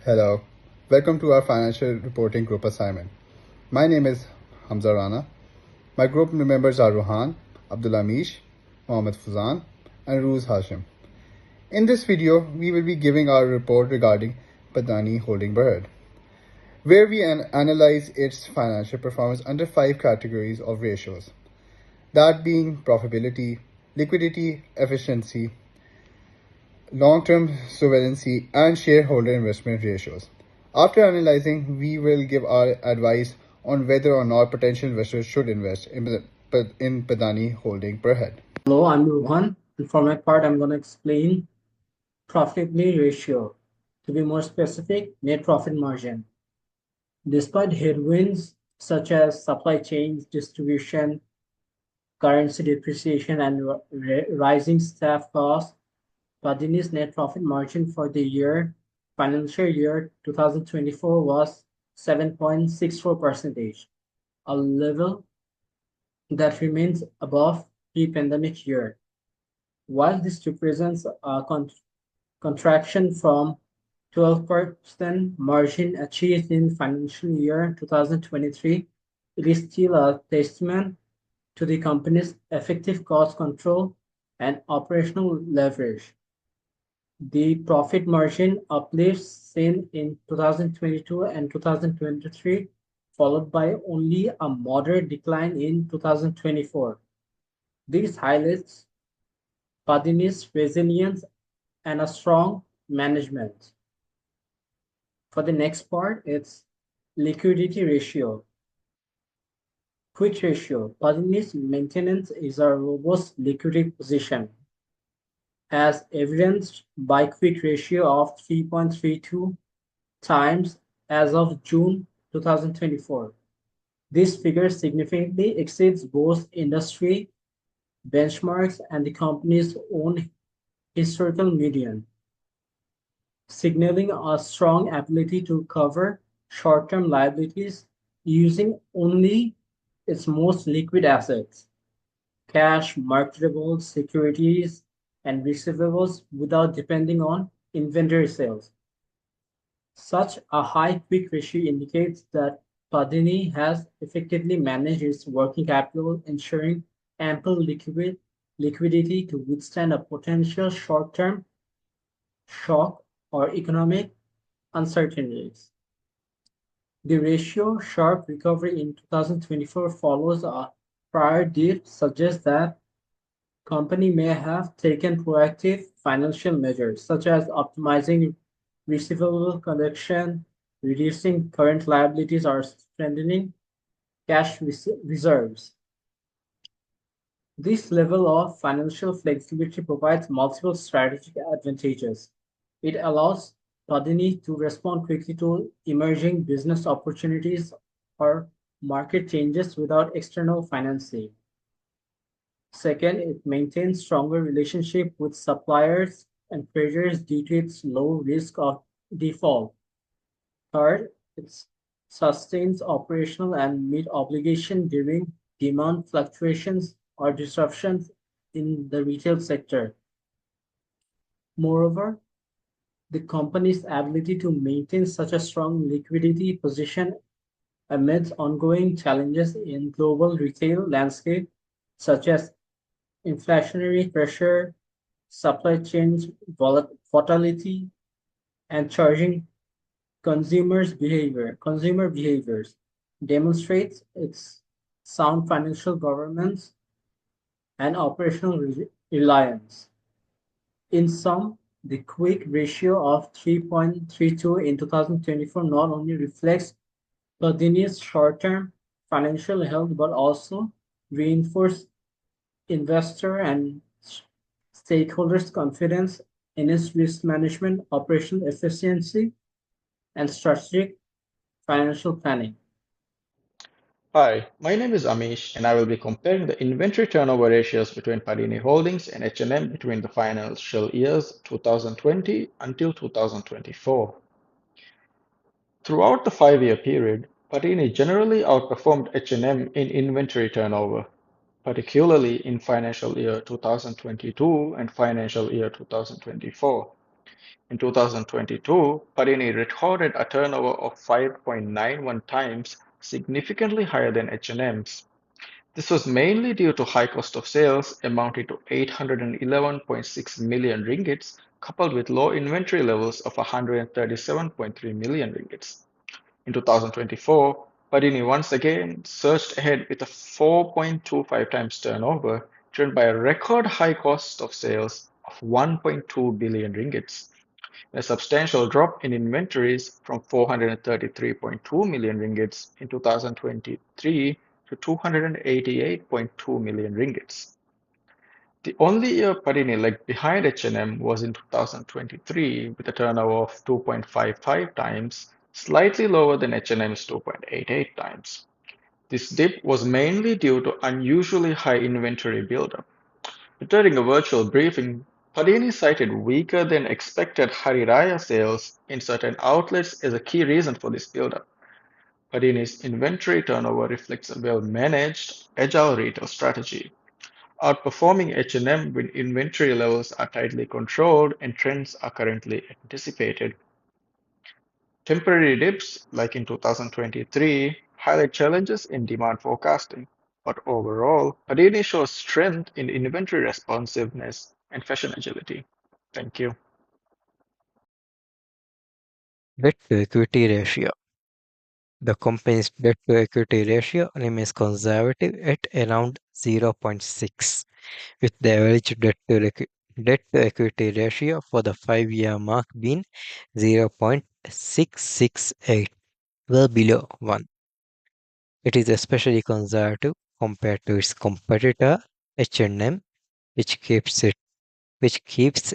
Hello, welcome to our financial reporting group assignment. My name is Hamza Rana. My group members are Rohan, Abdullah Mish, Mohammed Fuzan, and Ruz Hashim. In this video, we will be giving our report regarding Padani Holding Berhad, where we analyze its financial performance under 5 categories of ratios, that being profitability, liquidity, efficiency, long-term solvency, and shareholder investment ratios. After analyzing, we will give our advice on whether or not potential investors should invest in Padani Holding Berhad. Hello, I'm Rohan, and for my part, I'm going to explain profitability ratio. To be more specific, net profit margin. Despite headwinds such as supply chains, distribution, currency depreciation, and rising staff costs, Padini's net profit margin for the financial year 2024 was 7.64%, a level that remains above pre-pandemic year. While this represents a contraction from 12% margin achieved in financial year 2023, it is still a testament to the company's effective cost control and operational leverage. The profit margin uplifts seen in 2022 and 2023, followed by only a moderate decline in 2024. This highlights Padini's resilience and a strong management. For the next part, it's liquidity ratio. Quick ratio. Padini's maintenance is a robust liquidity position, as evidenced by quick ratio of 3.32 times as of June 2024. This figure significantly exceeds both industry benchmarks and the company's own historical median, signaling a strong ability to cover short-term liabilities using only its most liquid assets, cash, marketable securities, and receivables without depending on inventory sales. Such a high quick ratio indicates that Padini has effectively managed its working capital, ensuring ample liquidity to withstand a potential short-term shock or economic uncertainties. The ratio sharp recovery in 2024 follows a prior dip suggests that company may have taken proactive financial measures such as optimizing receivable collection, reducing current liabilities, or strengthening cash reserves. This level of financial flexibility provides multiple strategic advantages. It allows Padini to respond quickly to emerging business opportunities or market changes without external financing. Second, it maintains stronger relationship with suppliers and traders due to its low risk of default. Third, it sustains operational and meet obligation during demand fluctuations or disruptions in the retail sector. Moreover, the company's ability to maintain such a strong liquidity position amidst ongoing challenges in global retail landscape, such as inflationary pressure, supply chain volatility, and charging consumer behaviors, demonstrates its sound financial governance and operational reliance. In sum, the quick ratio of 3.32 in 2024 not only reflects Padini's short-term financial health but also reinforces investor and stakeholders' confidence in its risk management, operational efficiency, and strategic financial planning. Hi, my name is Amish, and I will be comparing the inventory turnover ratios between Padini Holdings and H&M between the financial years 2020 until 2024. Throughout the 5-year period, Padini generally outperformed H&M in inventory turnover, particularly in financial year 2022 and financial year 2024. In 2022, Padini recorded a turnover of 5.91 times, significantly higher than H&M's. This was mainly due to high cost of sales amounting to 811.6 million ringgits, coupled with low inventory levels of 137.3 million ringgits. In 2024, Padini once again surged ahead with a 4.25 times turnover, driven by a record high cost of sales of 1.2 billion ringgits, and a substantial drop in inventories from 433.2 million ringgits in 2023 to 288.2 million ringgits. The only year Padini lagged behind H&M was in 2023 with a turnover of 2.55 times, slightly lower than H&M's 2.88 times. This dip was mainly due to unusually high inventory buildup. During a virtual briefing, Padini cited weaker than expected Hari Raya sales in certain outlets as a key reason for this buildup. Padini's inventory turnover reflects a well-managed, agile retail strategy, outperforming H&M when inventory levels are tightly controlled and trends are currently anticipated. Temporary dips, like in 2023, highlight challenges in demand forecasting, but overall, Padini shows strength in inventory responsiveness and fashion agility. Thank you. Debt to equity ratio. The company's debt to equity ratio remains conservative at around 0.6, with the average debt to equity ratio for the 5-year mark being 0.668, well below 1. It is especially conservative compared to its competitor H&M, which keeps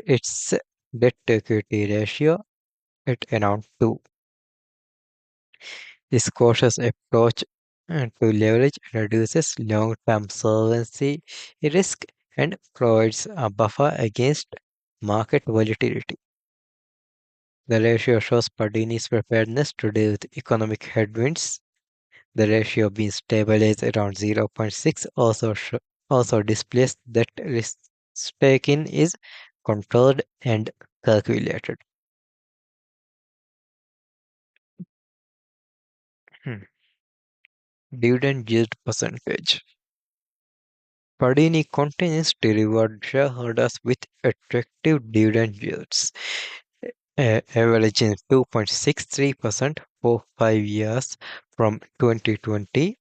its debt to equity ratio at around 2. This cautious approach to leverage reduces long-term solvency risk and provides a buffer against market volatility. The ratio shows Padini's preparedness to deal with economic headwinds. The ratio being stabilized around 0.6 also displays that risk taken is controlled and calculated. Dividend yield percentage. Padini continues to reward shareholders with attractive dividend yields, averaging 2.63% for 5 years from 2020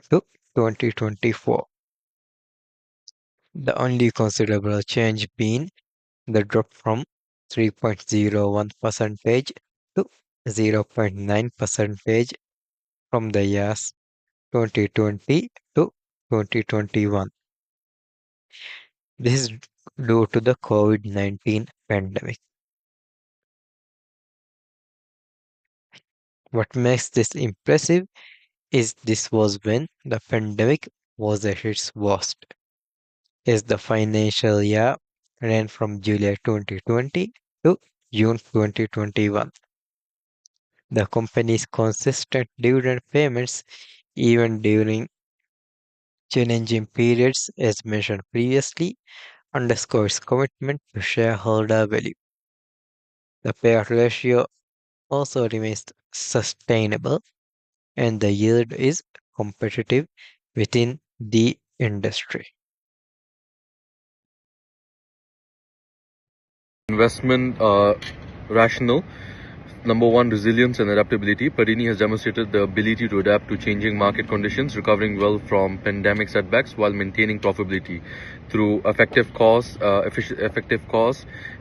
to 2024. The only considerable change being the drop from 3.01% to 0.9% from the years 2020 to 2021. This is due to the COVID-19 pandemic. What makes this impressive is this was when the pandemic was at its worst, as the financial year ran from July 2020 to June 2021. The company's consistent dividend payments, even during challenging periods, as mentioned previously, underscore its commitment to shareholder value. The payout ratio also remains sustainable, and the yield is competitive within the industry. Investment rationale. Number one, resilience and adaptability. Padini has demonstrated the ability to adapt to changing market conditions, recovering well from pandemic setbacks while maintaining profitability through effective cost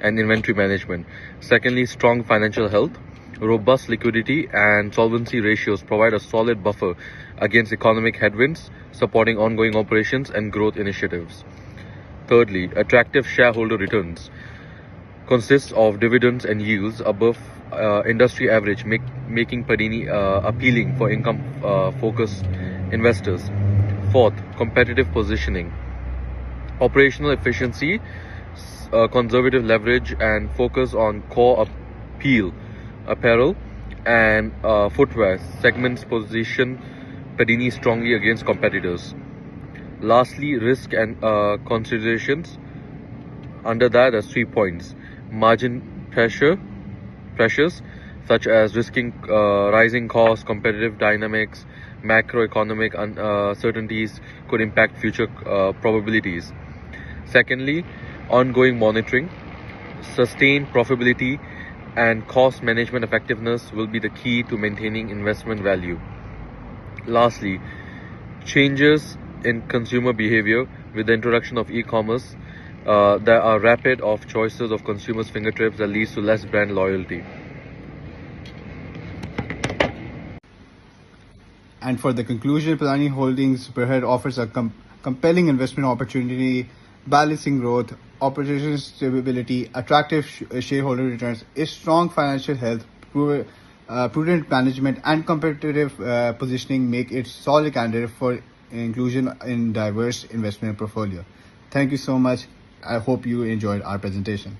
and inventory management. Secondly, strong financial health. Robust liquidity and solvency ratios provide a solid buffer against economic headwinds, supporting ongoing operations and growth initiatives. Thirdly, attractive shareholder returns consists of dividends and yields above industry average, making Padini appealing for income-focused investors. Fourth, competitive positioning. Operational efficiency, conservative leverage, and focus on core apparel, and footwear segments position Padini strongly against competitors. Lastly, risk and considerations. Under that, there's 3 points. Margin pressures such as rising costs, competitive dynamics, macroeconomic uncertainties could impact future probabilities. Secondly, ongoing monitoring, sustained profitability, and cost management effectiveness will be the key to maintaining investment value. Lastly, changes in consumer behavior with the introduction of e-commerce. There are rapid of choices of consumers' fingertips that leads to less brand loyalty. And for the conclusion, Padani Holdings Superhead offers a compelling investment opportunity, balancing growth, operational stability, attractive shareholder returns, a strong financial health, prudent management, and competitive positioning make it solid candidate for inclusion in diverse investment portfolio. Thank you so much. I hope you enjoyed our presentation.